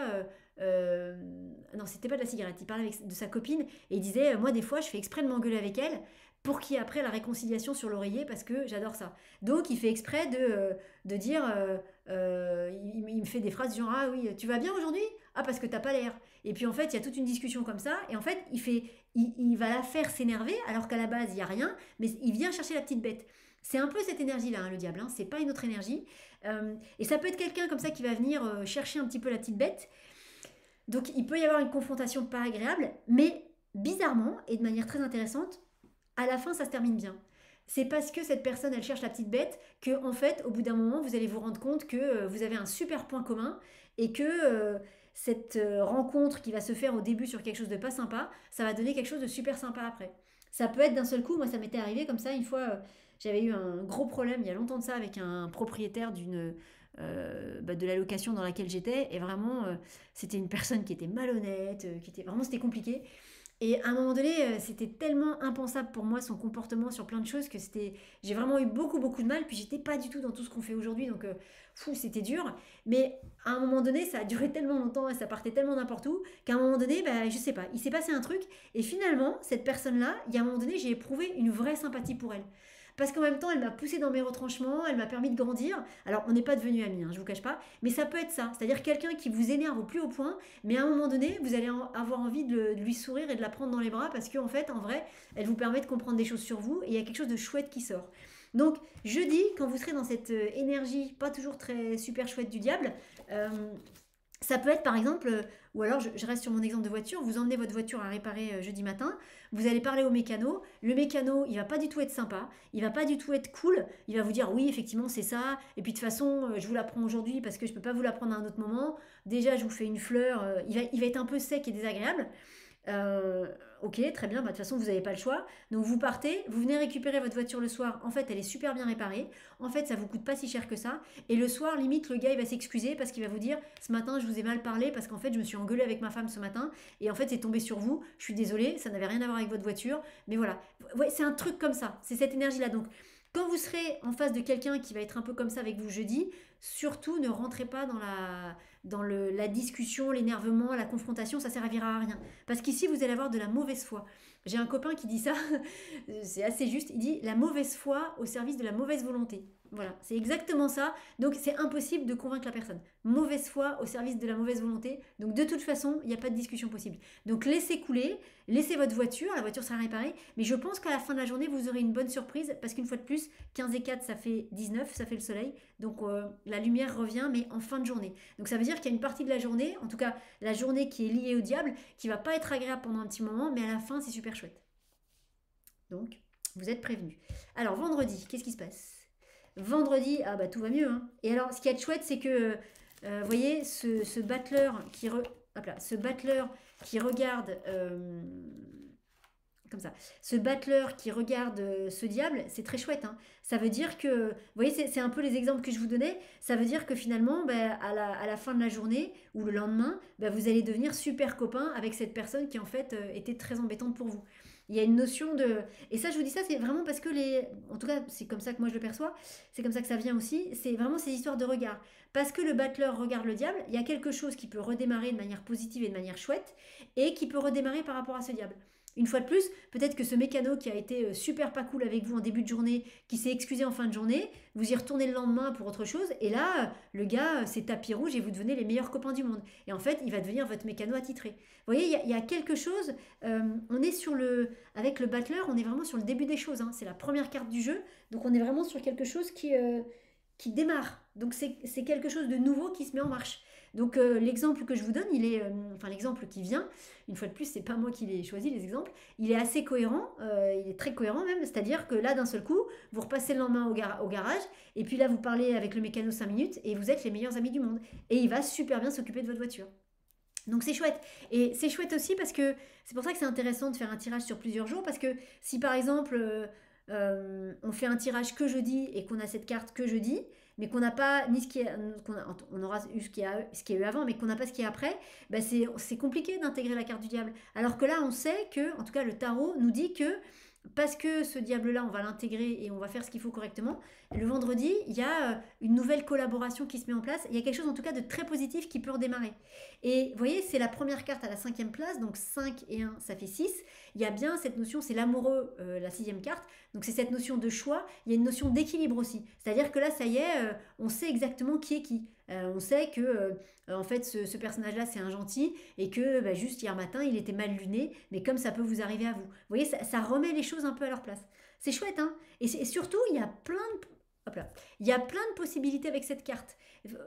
euh, non, c'était pas de la cigarette, il parlait de sa copine et il disait, moi, des fois, je fais exprès de m'engueuler avec elle pour qu'il y ait après la réconciliation sur l'oreiller parce que j'adore ça. Donc, il fait exprès de dire... il me fait des phrases du genre ah oui tu vas bien aujourd'hui ah parce que t'as pas l'air et puis en fait il y a toute une discussion comme ça et en fait il va la faire s'énerver alors qu'à la base il y a rien mais il vient chercher la petite bête. C'est un peu cette énergie là, hein, le diable, hein, c'est pas une autre énergie. Et ça peut être quelqu'un comme ça qui va venir chercher un petit peu la petite bête, donc il peut y avoir une confrontation pas agréable mais bizarrement et de manière très intéressante à la fin ça se termine bien. C'est parce que cette personne elle cherche la petite bête que en fait au bout d'un moment vous allez vous rendre compte que vous avez un super point commun et que cette rencontre qui va se faire au début sur quelque chose de pas sympa, ça va donner quelque chose de super sympa après. Ça peut être d'un seul coup, moi ça m'était arrivé comme ça une fois, j'avais eu un gros problème il y a longtemps de ça avec un propriétaire de la location dans laquelle j'étais et vraiment c'était une personne qui était malhonnête, qui était vraiment c'était compliqué. Et à un moment donné, c'était tellement impensable pour moi son comportement sur plein de choses que j'ai vraiment eu beaucoup de mal. Puis j'étais pas du tout dans tout ce qu'on fait aujourd'hui, donc fou, c'était dur. Mais à un moment donné, ça a duré tellement longtemps et ça partait tellement n'importe où qu'à un moment donné, bah, je sais pas, il s'est passé un truc. Et finalement, cette personne-là, il y a un moment donné, j'ai éprouvé une vraie sympathie pour elle. Parce qu'en même temps, elle m'a poussé dans mes retranchements, elle m'a permis de grandir. Alors, on n'est pas devenus amis, hein, je vous cache pas, mais ça peut être ça. C'est-à-dire quelqu'un qui vous énerve au plus haut point, mais à un moment donné, vous allez avoir envie de lui sourire et de la prendre dans les bras parce qu'en fait, en vrai, elle vous permet de comprendre des choses sur vous et il y a quelque chose de chouette qui sort. Donc, jeudi, quand vous serez dans cette énergie pas toujours très super chouette du diable, euh, ça peut être par exemple, ou alors je reste sur mon exemple de voiture, vous emmenez votre voiture à réparer jeudi matin, vous allez parler au mécano, le mécano il va pas du tout être sympa, il va pas du tout être cool, il va vous dire oui effectivement c'est ça, et puis de toute façon je vous la prends aujourd'hui parce que je peux pas vous la prendre à un autre moment, déjà je vous fais une fleur, il va être un peu sec et désagréable. Euh, ok, très bien, bah, de toute façon, vous n'avez pas le choix. Donc, vous partez, vous venez récupérer votre voiture le soir. En fait, elle est super bien réparée. En fait, ça vous coûte pas si cher que ça. Et le soir, limite, le gars, il va s'excuser parce qu'il va vous dire ce matin, je vous ai mal parlé parce qu'en fait, je me suis engueulée avec ma femme ce matin. Et en fait, c'est tombé sur vous. Je suis désolée, ça n'avait rien à voir avec votre voiture. Mais voilà. Ouais, c'est un truc comme ça. C'est cette énergie-là. Donc, quand vous serez en face de quelqu'un qui va être un peu comme ça avec vous jeudi, surtout ne rentrez pas dans la discussion, l'énervement, la confrontation, ça servira à rien. Parce qu'ici, vous allez avoir de la mauvaise foi. J'ai un copain qui dit ça, c'est assez juste, il dit la mauvaise foi au service de la mauvaise volonté. Voilà, c'est exactement ça. Donc c'est impossible de convaincre la personne. Mauvaise foi au service de la mauvaise volonté. Donc de toute façon, il n'y a pas de discussion possible. Donc laissez couler, laissez votre voiture, la voiture sera réparée. Mais je pense qu'à la fin de la journée, vous aurez une bonne surprise parce qu'une fois de plus, 15 et 4, ça fait 19, ça fait le soleil. Donc la lumière revient, mais en fin de journée. Donc ça veut dire qu'il y a une partie de la journée, en tout cas la journée qui est liée au diable, qui va pas être agréable pendant un petit moment, mais à la fin, c'est super chouette. Donc, vous êtes prévenus. Alors vendredi, qu'est-ce qui se passe? Vendredi, ah bah tout va mieux, hein. Et alors, ce qui est chouette, c'est que, vous voyez, ce battleur hop là, ce battleur qui regarde, comme ça, ce battleur qui regarde ce diable, c'est très chouette, hein. Ça veut dire que, vous voyez, c'est un peu les exemples que je vous donnais, ça veut dire que finalement, bah, à la fin de la journée ou le lendemain, bah, vous allez devenir super copain avec cette personne qui en fait était très embêtante pour vous. Il y a une notion de... Et ça, je vous dis ça, c'est vraiment parce que les... En tout cas, c'est comme ça que moi je le perçois, c'est comme ça que ça vient aussi, c'est vraiment ces histoires de regard. Parce que le battleur regarde le diable, il y a quelque chose qui peut redémarrer de manière positive et de manière chouette, et qui peut redémarrer par rapport à ce diable. Une fois de plus, peut-être que ce mécano qui a été super pas cool avec vous en début de journée, qui s'est excusé en fin de journée, vous y retournez le lendemain pour autre chose, et là, le gars, c'est tapis rouge et vous devenez les meilleurs copains du monde. Et en fait, il va devenir votre mécano attitré. Vous voyez, il y a quelque chose, on est avec le battleur, on est vraiment sur le début des choses, hein. C'est la première carte du jeu, donc on est vraiment sur quelque chose qui démarre. Donc c'est quelque chose de nouveau qui se met en marche. Donc l'exemple que je vous donne, enfin l'exemple qui vient, une fois de plus, c'est pas moi qui l'ai choisi les exemples, il est assez cohérent, il est très cohérent même, c'est-à-dire que là d'un seul coup, vous repassez le lendemain au garage, et puis là vous parlez avec le mécano 5 minutes, et vous êtes les meilleurs amis du monde. Et il va super bien s'occuper de votre voiture. Donc c'est chouette. Et c'est chouette aussi parce que c'est pour ça que c'est intéressant de faire un tirage sur plusieurs jours, parce que si par exemple on fait un tirage que jeudi et qu'on a cette carte que jeudi, mais qu'on n'a pas ni ce qui est, on aura eu ce qui a eu avant, mais qu'on n'a pas ce qui est après, bah c'est compliqué d'intégrer la carte du diable. Alors que là, on sait que, en tout cas, le tarot nous dit que parce que ce diable-là, on va l'intégrer et on va faire ce qu'il faut correctement. Le vendredi, il y a une nouvelle collaboration qui se met en place. Il y a quelque chose en tout cas de très positif qui peut redémarrer. Et vous voyez, c'est la première carte à la 5e place, donc 5 et 1, ça fait 6. Il y a bien cette notion, c'est l'amoureux, la 6e carte, donc c'est cette notion de choix, il y a une notion d'équilibre aussi. C'est-à-dire que là, ça y est, on sait exactement qui est qui. On sait que en fait ce personnage-là c'est un gentil et que bah, juste hier matin il était mal luné, mais comme ça peut vous arriver à vous. Vous voyez, ça remet les choses un peu à leur place. C'est chouette, hein. Et surtout, il y a plein de... Hop là. Il y a plein de possibilités avec cette carte.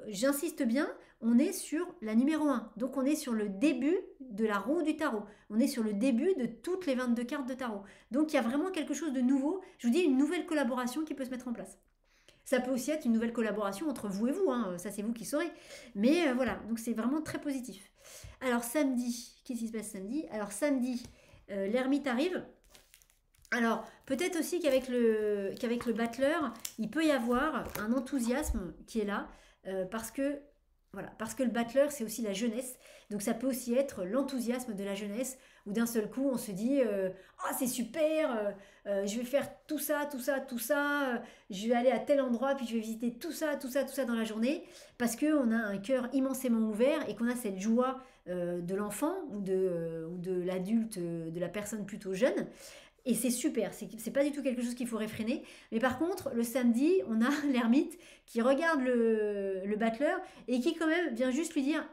J'insiste bien, on est sur la numéro 1. Donc on est sur le début de la roue du tarot. On est sur le début de toutes les 22 cartes de tarot. Donc il y a vraiment quelque chose de nouveau. Je vous dis, une nouvelle collaboration qui peut se mettre en place. Ça peut aussi être une nouvelle collaboration entre vous et vous, hein. Ça c'est vous qui saurez. Mais voilà, donc c'est vraiment très positif. Alors samedi, qu'est-ce qui se passe samedi? Alors samedi, l'ermite arrive. Alors, peut-être aussi qu'avec le battleur, il peut y avoir un enthousiasme qui est là, parce que, voilà, parce que le battleur, c'est aussi la jeunesse. Donc, ça peut aussi être l'enthousiasme de la jeunesse, où d'un seul coup, on se dit ah, c'est super, je vais faire tout ça, tout ça, tout ça, je vais aller à tel endroit, puis je vais visiter tout ça, tout ça, tout ça dans la journée, parce qu'on a un cœur immensément ouvert et qu'on a cette joie de l'enfant ou de l'adulte, de la personne plutôt jeune. Et c'est super, c'est pas du tout quelque chose qu'il faut réfréner. Mais par contre, le samedi, on a l'ermite qui regarde le battleur et qui quand même vient juste lui dire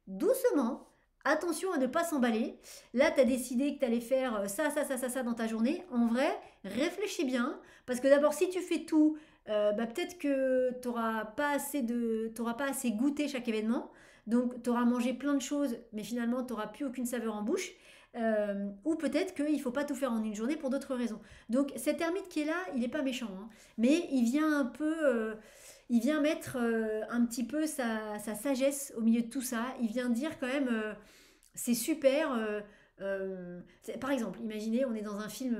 doucement, attention à ne pas s'emballer. Là, tu as décidé que tu allais faire ça, ça, ça, ça, ça dans ta journée. En vrai, réfléchis bien. Parce que d'abord, si tu fais tout, bah, peut-être que tu n'auras t'auras pas assez goûté chaque événement. Donc, tu auras mangé plein de choses, mais finalement, tu n'auras plus aucune saveur en bouche. Ou peut-être qu'il ne faut pas tout faire en une journée pour d'autres raisons. Donc cet ermite qui est là, il n'est pas méchant, hein, mais il vient un peu, il vient mettre un petit peu sa sagesse au milieu de tout ça. Il vient dire quand même, c'est super. Par exemple, imaginez, on est dans un film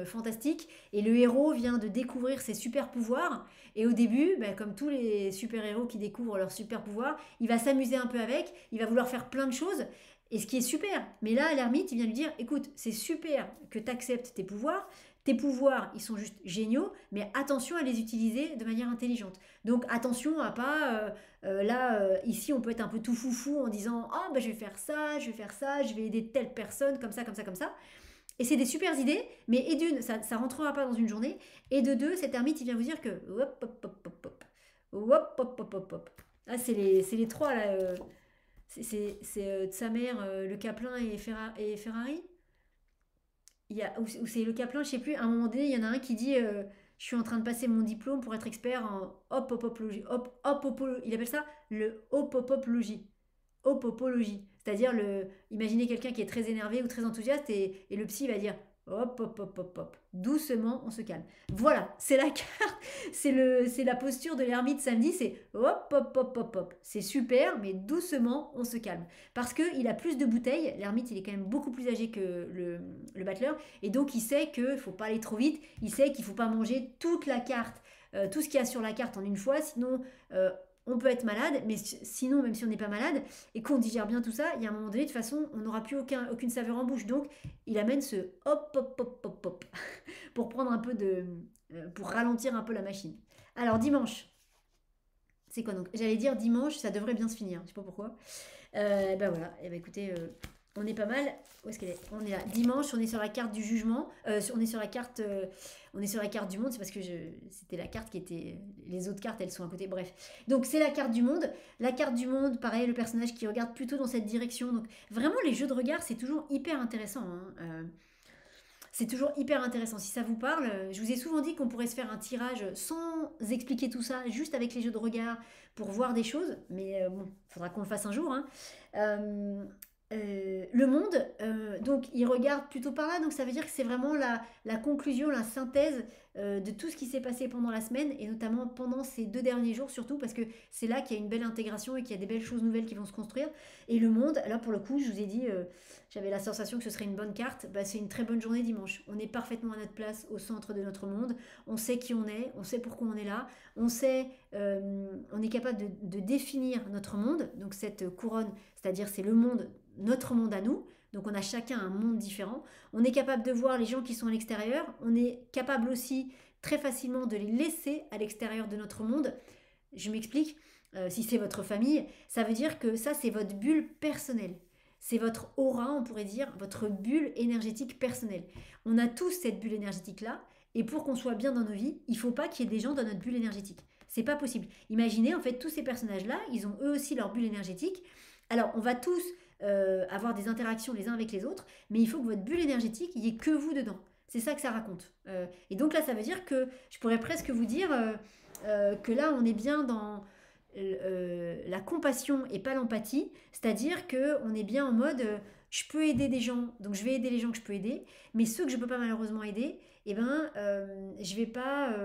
fantastique et le héros vient de découvrir ses super pouvoirs. Et au début, bah, comme tous les super héros qui découvrent leurs super pouvoirs, il va s'amuser un peu avec, il va vouloir faire plein de choses. Et ce qui est super. Mais là, l'ermite, il vient lui dire, écoute, c'est super que tu acceptes tes pouvoirs. Tes pouvoirs, ils sont juste géniaux, mais attention à les utiliser de manière intelligente. Donc attention à pas, ici, on peut être un peu tout foufou en disant, ah, bah, je vais faire ça, je vais faire ça, je vais aider telle personne, comme ça, comme ça, comme ça. Et c'est des super idées, mais et d'une, ça ne rentrera pas dans une journée. Et de deux, cet ermite, il vient vous dire que, hop, hop, hop, hop, hop, hop, hop, hop, hop, hop. Ah, c'est les trois, là. C'est de sa mère, le Caplin et Ferrari. Ou c'est le Caplin, je sais plus. À un moment donné, il y en a un qui dit je suis en train de passer mon diplôme pour être expert en hop-hopologie. Il appelle ça le hop-hopologie. Hop-hopologie. C'est-à-dire, imaginez quelqu'un qui est très énervé ou très enthousiaste et le psy va dire hop, hop, hop, hop, hop. Doucement, on se calme. Voilà, c'est la carte, c'est la posture de l'ermite samedi, c'est hop, hop, hop, hop, hop. C'est super, mais doucement, on se calme. Parce qu'il a plus de bouteilles, l'ermite, il est quand même beaucoup plus âgé que le battleur, et donc il sait qu'il ne faut pas aller trop vite, il sait qu'il ne faut pas manger toute la carte, tout ce qu'il y a sur la carte en une fois, sinon on peut être malade, mais sinon, même si on n'est pas malade et qu'on digère bien tout ça, il y a un moment donné, de toute façon, on n'aura plus aucune saveur en bouche. Donc, il amène ce hop, hop, hop, hop, hop, pour prendre un peu pour ralentir un peu la machine. Alors, dimanche, c'est quoi donc? J'allais dire dimanche, ça devrait bien se finir, je sais pas pourquoi. Ben voilà, et ben écoutez, on est pas mal. Où est-ce qu'elle est? On est là. Dimanche, on est sur la carte du jugement. On est sur la carte. On est sur la carte du monde. C'est parce que c'était la carte qui était. Les autres cartes, elles sont à côté. Bref. Donc c'est la carte du monde. La carte du monde, pareil, le personnage qui regarde plutôt dans cette direction. Donc vraiment, les jeux de regard, c'est toujours hyper intéressant, hein. C'est toujours hyper intéressant. Si ça vous parle, je vous ai souvent dit qu'on pourrait se faire un tirage sans expliquer tout ça, juste avec les jeux de regard pour voir des choses. Mais bon, il faudra qu'on le fasse un jour, hein. Le monde, Donc il regarde plutôt par là, donc ça veut dire que c'est vraiment la conclusion, la synthèse de tout ce qui s'est passé pendant la semaine, et notamment pendant ces 2 derniers jours surtout, parce que c'est là qu'il y a une belle intégration et qu'il y a des belles choses nouvelles qui vont se construire. Et le monde, là pour le coup, je vous ai dit, j'avais la sensation que ce serait une bonne carte, bah, c'est une très bonne journée dimanche. On est parfaitement à notre place au centre de notre monde, on sait qui on sait pourquoi on est là, on sait, on est capable de définir notre monde, donc cette couronne, c'est-à-dire c'est le monde, notre monde à nous. Donc on a chacun un monde différent. On est capable de voir les gens qui sont à l'extérieur. On est capable aussi très facilement de les laisser à l'extérieur de notre monde. Je m'explique. Si c'est votre famille, ça veut dire que ça c'est votre bulle personnelle. C'est votre aura, on pourrait dire, votre bulle énergétique personnelle. On a tous cette bulle énergétique-là. Et pour qu'on soit bien dans nos vies, il ne faut pas qu'il y ait des gens dans notre bulle énergétique. C'est pas possible. Imaginez en fait tous ces personnages-là, ils ont eux aussi leur bulle énergétique. Alors on va tous avoir des interactions les uns avec les autres, mais il faut que votre bulle énergétique, il n'y ait que vous dedans. C'est ça que ça raconte. Et donc là, ça veut dire que je pourrais presque vous dire que là, on est bien dans la compassion et pas l'empathie, c'est-à-dire que on est bien en mode je peux aider des gens, donc je vais aider les gens que je peux aider, mais ceux que je peux pas malheureusement aider, eh ben, je vais pas,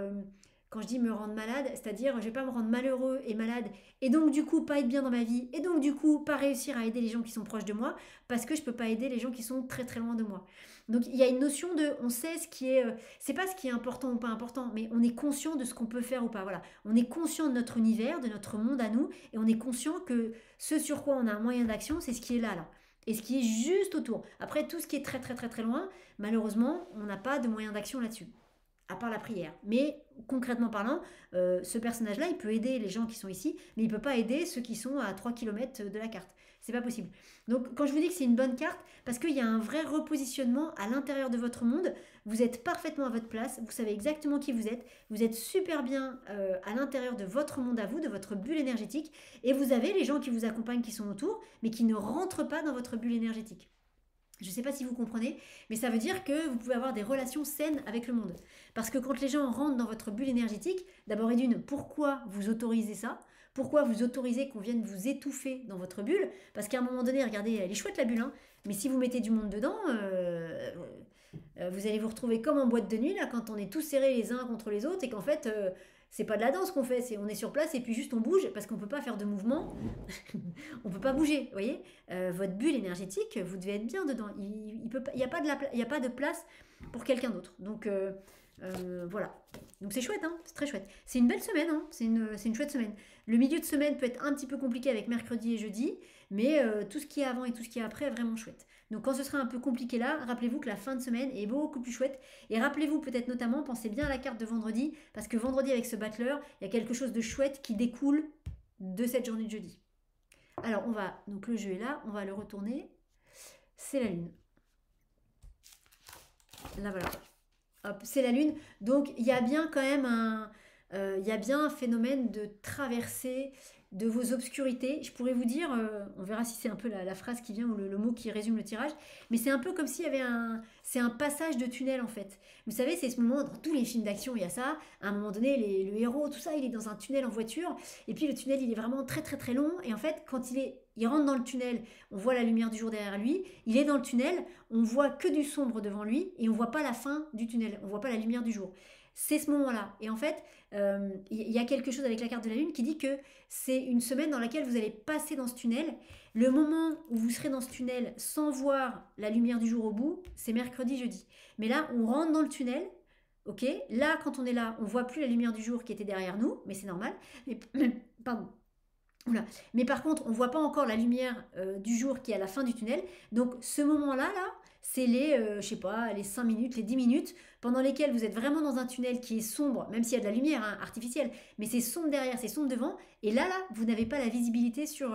quand je dis me rendre malade, c'est-à-dire je vais pas me rendre malheureux et malade, et donc du coup pas être bien dans ma vie, et donc du coup pas réussir à aider les gens qui sont proches de moi, parce que je peux pas aider les gens qui sont très très loin de moi. Donc il y a une notion de, on sait ce qui est, c'est pas ce qui est important ou pas important, mais on est conscient de ce qu'on peut faire ou pas. Voilà, on est conscient de notre univers, de notre monde à nous, et on est conscient que ce sur quoi on a un moyen d'action, c'est ce qui est là, là. Et ce qui est juste autour. Après, tout ce qui est très très très très loin, malheureusement, on n'a pas de moyen d'action là-dessus, à part la prière. Mais concrètement parlant, ce personnage-là, il peut aider les gens qui sont ici, mais il ne peut pas aider ceux qui sont à 3 kilomètres de la carte. C'est pas possible. Donc quand je vous dis que c'est une bonne carte, parce qu'il y a un vrai repositionnement à l'intérieur de votre monde, vous êtes parfaitement à votre place, vous savez exactement qui vous êtes super bien à l'intérieur de votre monde à vous, de votre bulle énergétique, et vous avez les gens qui vous accompagnent qui sont autour, mais qui ne rentrent pas dans votre bulle énergétique. Je ne sais pas si vous comprenez, mais ça veut dire que vous pouvez avoir des relations saines avec le monde. Parce que quand les gens rentrent dans votre bulle énergétique, d'abord et d'une, pourquoi vous autorisez ça? Pourquoi vous autorisez qu'on vienne vous étouffer dans votre bulle? Parce qu'à un moment donné, regardez, elle est chouette la bulle, hein, mais si vous mettez du monde dedans, vous allez vous retrouver comme en boîte de nuit, là, quand on est tous serrés les uns contre les autres, et qu'en fait, c'est pas de la danse qu'on fait, c'est on est sur place et puis juste on bouge, parce qu'on peut pas faire de mouvement, on peut pas bouger, vous voyez. Votre bulle énergétique, vous devez être bien dedans. Il y a pas il y a pas de place pour quelqu'un d'autre. Donc voilà. Donc c'est chouette, hein, c'est très chouette. C'est une belle semaine, hein, c'est une chouette semaine. Le milieu de semaine peut être un petit peu compliqué avec mercredi et jeudi, mais tout ce qui est avant et tout ce qui est après est vraiment chouette. Donc quand ce sera un peu compliqué là, rappelez-vous que la fin de semaine est beaucoup plus chouette. Et rappelez-vous peut-être notamment, pensez bien à la carte de vendredi, parce que vendredi avec ce battleur, il y a quelque chose de chouette qui découle de cette journée de jeudi. Alors on va, donc le jeu est là, on va le retourner. C'est la lune. Là voilà. Hop, c'est la lune. Donc il y a bien quand même il y a bien un phénomène de traversée de vos obscurités. Je pourrais vous dire, on verra si c'est un peu la phrase qui vient ou le mot qui résume le tirage, mais c'est un peu comme s'il y avait c'est un passage de tunnel en fait. Vous savez, c'est ce moment, dans tous les films d'action, il y a ça, à un moment donné, le héros, tout ça, il est dans un tunnel en voiture, et puis le tunnel, il est vraiment très très très long, et en fait, quand il rentre dans le tunnel, on voit la lumière du jour derrière lui, il est dans le tunnel, on voit que du sombre devant lui, et on voit pas la fin du tunnel, on voit pas la lumière du jour. C'est ce moment-là. Et en fait, il y a quelque chose avec la carte de la Lune qui dit que c'est une semaine dans laquelle vous allez passer dans ce tunnel. Le moment où vous serez dans ce tunnel sans voir la lumière du jour au bout, c'est mercredi, jeudi. Mais là, on rentre dans le tunnel. Ok, là, quand on est là, on voit plus la lumière du jour qui était derrière nous, mais c'est normal. Pardon. Oula. Mais par contre, on voit pas encore la lumière du jour qui est à la fin du tunnel. Donc, ce moment-là, là, c'est je sais pas, les 5 minutes, les 10 minutes pendant lesquelles vous êtes vraiment dans un tunnel qui est sombre, même s'il y a de la lumière hein, artificielle, mais c'est sombre derrière, c'est sombre devant, et là, vous n'avez pas la visibilité sur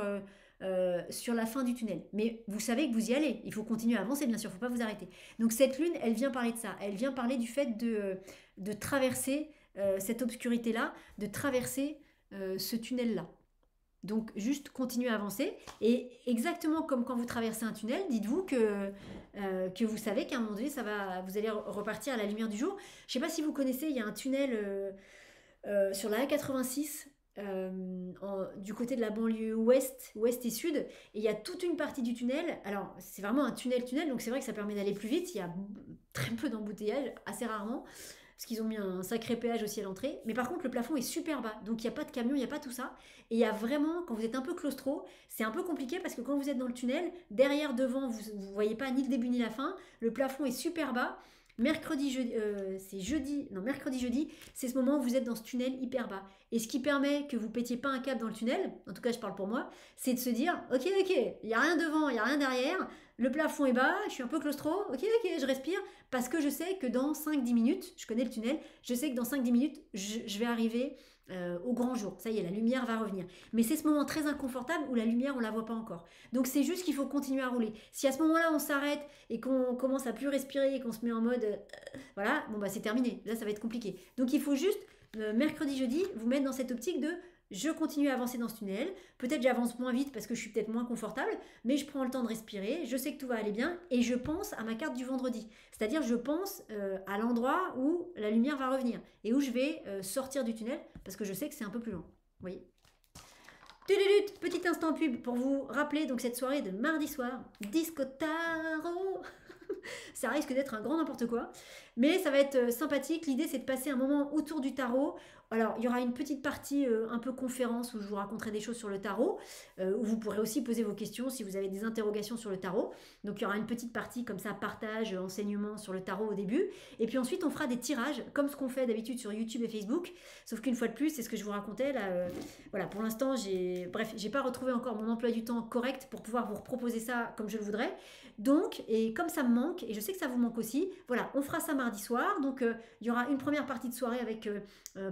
la fin du tunnel. Mais vous savez que vous y allez, il faut continuer à avancer, bien sûr, il ne faut pas vous arrêter. Donc cette lune, elle vient parler de ça, elle vient parler du fait de traverser cette obscurité-là, de traverser ce tunnel-là. Donc juste continuez à avancer et exactement comme quand vous traversez un tunnel, dites-vous que vous savez qu'à un moment donné vous allez repartir à la lumière du jour. Je ne sais pas si vous connaissez, il y a un tunnel sur la A86 du côté de la banlieue ouest et sud, et il y a toute une partie du tunnel. Alors, c'est vraiment un tunnel, donc c'est vrai que ça permet d'aller plus vite. Il y a très peu d'embouteillages, assez rarement, parce qu'ils ont mis un sacré péage aussi à l'entrée. Mais par contre, le plafond est super bas, donc il n'y a pas de camion, il n'y a pas tout ça. Et il y a vraiment, quand vous êtes un peu claustro, c'est un peu compliqué parce que quand vous êtes dans le tunnel, derrière, devant, vous ne voyez pas ni le début ni la fin. Le plafond est super bas. Mercredi, jeudi, c'est jeudi, non, mercredi, jeudi, c'est ce moment où vous êtes dans ce tunnel hyper bas. Et ce qui permet que vous pétiez pas un câble dans le tunnel, en tout cas je parle pour moi, c'est de se dire, ok, il n'y a rien devant, il n'y a rien derrière, le plafond est bas, je suis un peu claustro, ok, je respire, parce que je sais que dans 5-10 minutes, je connais le tunnel, je sais que dans 5-10 minutes, je vais arriver au grand jour. Ça y est, la lumière va revenir. Mais c'est ce moment très inconfortable où la lumière, on la voit pas encore. Donc c'est juste qu'il faut continuer à rouler. Si à ce moment-là, on s'arrête et qu'on commence à plus respirer et qu'on se met en mode, voilà, bon bah c'est terminé. Là, ça va être compliqué. Donc il faut juste, mercredi, jeudi, vous mettre dans cette optique de je continue à avancer dans ce tunnel. Peut-être j'avance moins vite parce que je suis peut-être moins confortable, mais je prends le temps de respirer, je sais que tout va aller bien et je pense à ma carte du vendredi. C'est-à-dire je pense à l'endroit où la lumière va revenir et où je vais sortir du tunnel parce que je sais que c'est un peu plus loin. Vous voyez. Petit instant pub pour vous rappeler donc cette soirée de mardi soir, Disco Tarot. Ça risque d'être un grand n'importe quoi, mais ça va être sympathique. L'idée c'est de passer un moment autour du tarot. Alors il y aura une petite partie un peu conférence où je vous raconterai des choses sur le tarot, où vous pourrez aussi poser vos questions si vous avez des interrogations sur le tarot. Donc il y aura une petite partie comme ça, partage, enseignement sur le tarot au début, et puis ensuite on fera des tirages comme ce qu'on fait d'habitude sur YouTube et Facebook, sauf qu'une fois de plus, c'est ce que je vous racontais là. Voilà, pour l'instant j'ai pas retrouvé encore mon emploi du temps correct pour pouvoir vous proposer ça comme je le voudrais. Donc, et comme ça me manque, et je sais que ça vous manque aussi, voilà, on fera ça mardi soir. Donc, il y aura une première partie de soirée avec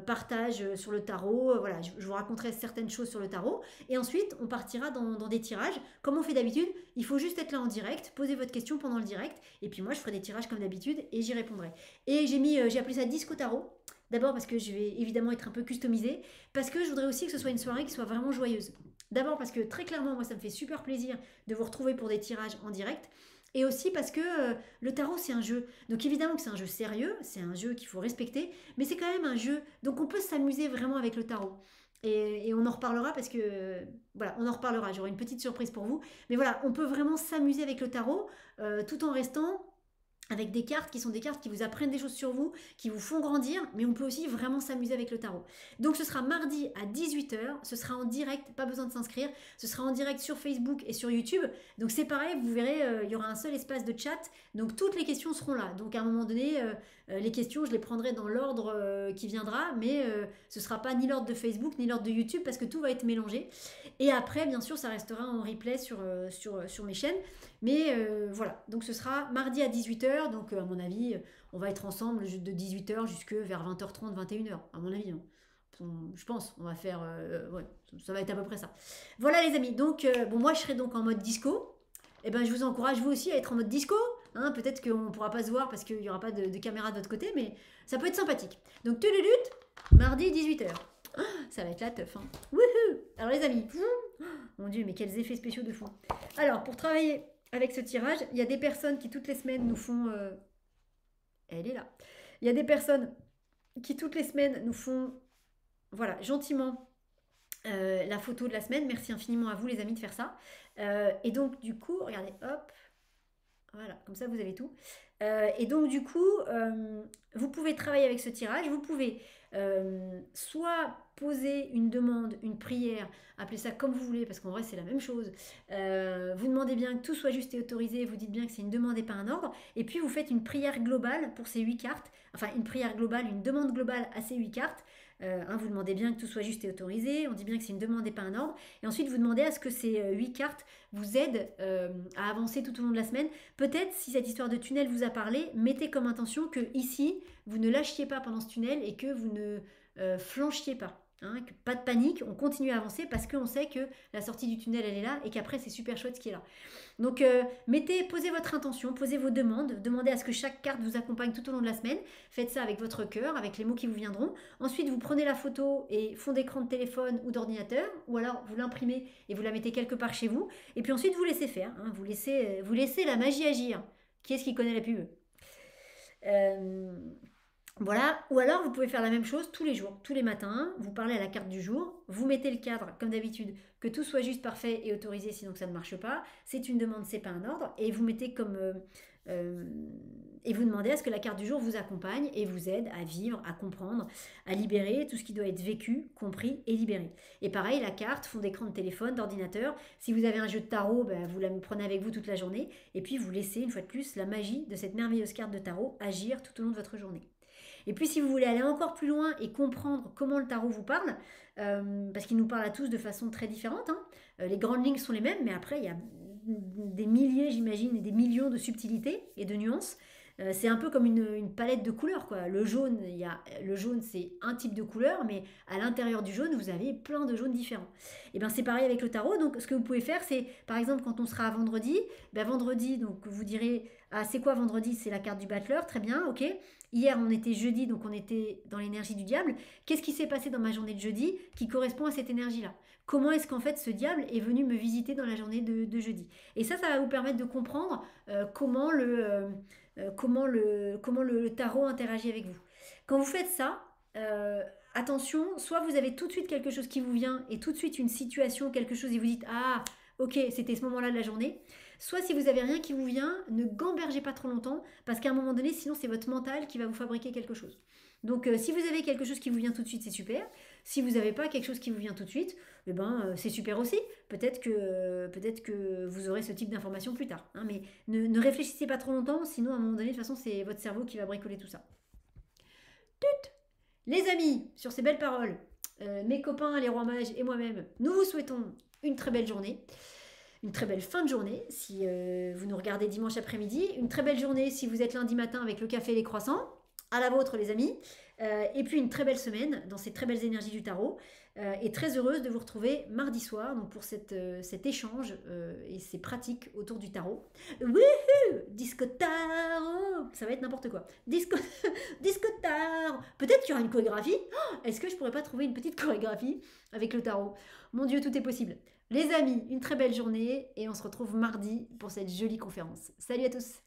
partage sur le tarot. Voilà, je vous raconterai certaines choses sur le tarot. Et ensuite, on partira dans des tirages. Comme on fait d'habitude, il faut juste être là en direct, poser votre question pendant le direct. Et puis moi, je ferai des tirages comme d'habitude et j'y répondrai. Et j'ai appelé ça Disco Tarot. D'abord parce que je vais évidemment être un peu customisée, parce que je voudrais aussi que ce soit une soirée qui soit vraiment joyeuse. D'abord parce que très clairement, moi, ça me fait super plaisir de vous retrouver pour des tirages en direct. Et aussi parce que le tarot, c'est un jeu. Donc évidemment que c'est un jeu sérieux, c'est un jeu qu'il faut respecter, mais c'est quand même un jeu. Donc on peut s'amuser vraiment avec le tarot. Et on en reparlera parce que, voilà, on en reparlera. J'aurai une petite surprise pour vous. Mais voilà, on peut vraiment s'amuser avec le tarot tout en restant avec des cartes qui sont des cartes qui vous apprennent des choses sur vous, qui vous font grandir, mais on peut aussi vraiment s'amuser avec le tarot. Donc ce sera mardi à 18 h, ce sera en direct, pas besoin de s'inscrire, ce sera en direct sur Facebook et sur YouTube. Donc c'est pareil, vous verrez, il y aura un seul espace de chat, donc toutes les questions seront là. Donc à un moment donné, les questions, je les prendrai dans l'ordre qui viendra, mais ce ne sera pas ni l'ordre de Facebook, ni l'ordre de YouTube, parce que tout va être mélangé. Et après, bien sûr, ça restera en replay sur mes chaînes. Mais voilà, donc ce sera mardi à 18 h. Donc à mon avis, on va être ensemble de 18 h jusque vers 20 h 30, 21 h, à mon avis. Hein. Je pense, on va faire... ouais, ça va être à peu près ça. Voilà les amis, donc bon, moi je serai donc en mode disco. Et ben je vous encourage vous aussi à être en mode disco. Hein, peut-être qu'on ne pourra pas se voir parce qu'il n'y aura pas de caméra de votre côté, mais ça peut être sympathique. Donc mardi 18 h. Oh, ça va être la teuf. Hein. Wouhou. Alors les amis, mon Dieu, mais quels effets spéciaux de fou. Alors pour travailler avec ce tirage, il y a des personnes qui toutes les semaines nous font... Elle est là. Il y a des personnes qui toutes les semaines nous font, voilà, gentiment la photo de la semaine. Merci infiniment à vous les amis de faire ça. Et donc du coup, regardez, hop, voilà, comme ça vous avez tout. Et donc du coup, vous pouvez travailler avec ce tirage. Vous pouvez soit poser une demande, une prière, appelez ça comme vous voulez, parce qu'en vrai c'est la même chose. Vous demandez bien que tout soit juste et autorisé, vous dites bien que c'est une demande et pas un ordre, et puis vous faites une prière globale pour ces 8 cartes, enfin une prière globale, une demande globale à ces 8 cartes. Vous demandez bien que tout soit juste et autorisé, on dit bien que c'est une demande et pas un ordre, et ensuite vous demandez à ce que ces 8 cartes vous aident à avancer tout au long de la semaine. Peut-être si cette histoire de tunnel vous a parlé, mettez comme intention que ici, vous ne lâchiez pas pendant ce tunnel et que vous ne flanchiez pas. Hein, pas de panique, on continue à avancer parce qu'on sait que la sortie du tunnel elle est là et qu'après c'est super chouette ce qui est là. Donc posez votre intention, posez vos demandes, demandez à ce que chaque carte vous accompagne tout au long de la semaine. Faites ça avec votre cœur, avec les mots qui vous viendront. Ensuite vous prenez la photo et fond d'écran de téléphone ou d'ordinateur, ou alors vous l'imprimez et vous la mettez quelque part chez vous. Et puis ensuite vous laissez faire, hein, vous laissez la magie agir. Qui est-ce qui connaît la pub? Voilà, ou alors vous pouvez faire la même chose tous les jours, tous les matins, vous parlez à la carte du jour, vous mettez le cadre comme d'habitude, que tout soit juste parfait et autorisé, sinon que ça ne marche pas. C'est une demande, c'est pas un ordre, et vous mettez comme euh, et vous demandez à ce que la carte du jour vous accompagne et vous aide à vivre, à comprendre, à libérer tout ce qui doit être vécu, compris et libéré. Et pareil, la carte, fond d'écran de téléphone, d'ordinateur. Si vous avez un jeu de tarot, ben, vous la prenez avec vous toute la journée, et puis vous laissez une fois de plus la magie de cette merveilleuse carte de tarot agir tout au long de votre journée. Et puis si vous voulez aller encore plus loin et comprendre comment le tarot vous parle, parce qu'il nous parle à tous de façon très différente, hein, les grandes lignes sont les mêmes, mais après il y a des milliers, j'imagine, et des millions de subtilités et de nuances. C'est un peu comme une palette de couleurs, quoi. Le jaune, c'est un type de couleur, mais à l'intérieur du jaune, vous avez plein de jaunes différents. Et bien c'est pareil avec le tarot. Donc ce que vous pouvez faire, c'est par exemple quand on sera à vendredi, ben, vendredi, donc vous direz, ah c'est quoi vendredi? C'est la carte du battleur, très bien, ok. Hier on était jeudi, donc on était dans l'énergie du diable. Qu'est-ce qui s'est passé dans ma journée de jeudi qui correspond à cette énergie-là? Comment est-ce qu'en fait ce diable est venu me visiter dans la journée de jeudi? Et ça va vous permettre de comprendre comment le tarot interagit avec vous. Quand vous faites ça, attention, soit vous avez tout de suite quelque chose qui vous vient et tout de suite une situation, quelque chose et vous dites ah ok c'était ce moment-là de la journée. Soit si vous avez rien qui vous vient, ne gambergez pas trop longtemps parce qu'à un moment donné sinon c'est votre mental qui va vous fabriquer quelque chose. Donc si vous avez quelque chose qui vous vient tout de suite c'est super. Si vous n'avez pas quelque chose qui vous vient tout de suite, eh ben, c'est super aussi. Peut-être que vous aurez ce type d'information plus tard. Hein, mais ne réfléchissez pas trop longtemps, sinon à un moment donné, de toute façon, c'est votre cerveau qui va bricoler tout ça. Les amis, sur ces belles paroles, mes copains, les rois mages et moi-même, nous vous souhaitons une très belle journée. Une très belle fin de journée si vous nous regardez dimanche après-midi. Une très belle journée si vous êtes lundi matin avec le café et les croissants. À la vôtre les amis. Et puis une très belle semaine dans ces très belles énergies du tarot. Et très heureuse de vous retrouver mardi soir donc pour cet échange et ces pratiques autour du tarot. Wouhou! Disco tarot! Ça va être n'importe quoi. Disco, disco tarot! Peut-être qu'il y aura une chorégraphie. Oh, est-ce que je pourrais pas trouver une petite chorégraphie avec le tarot? Mon Dieu, tout est possible. Les amis, une très belle journée et on se retrouve mardi pour cette jolie conférence. Salut à tous!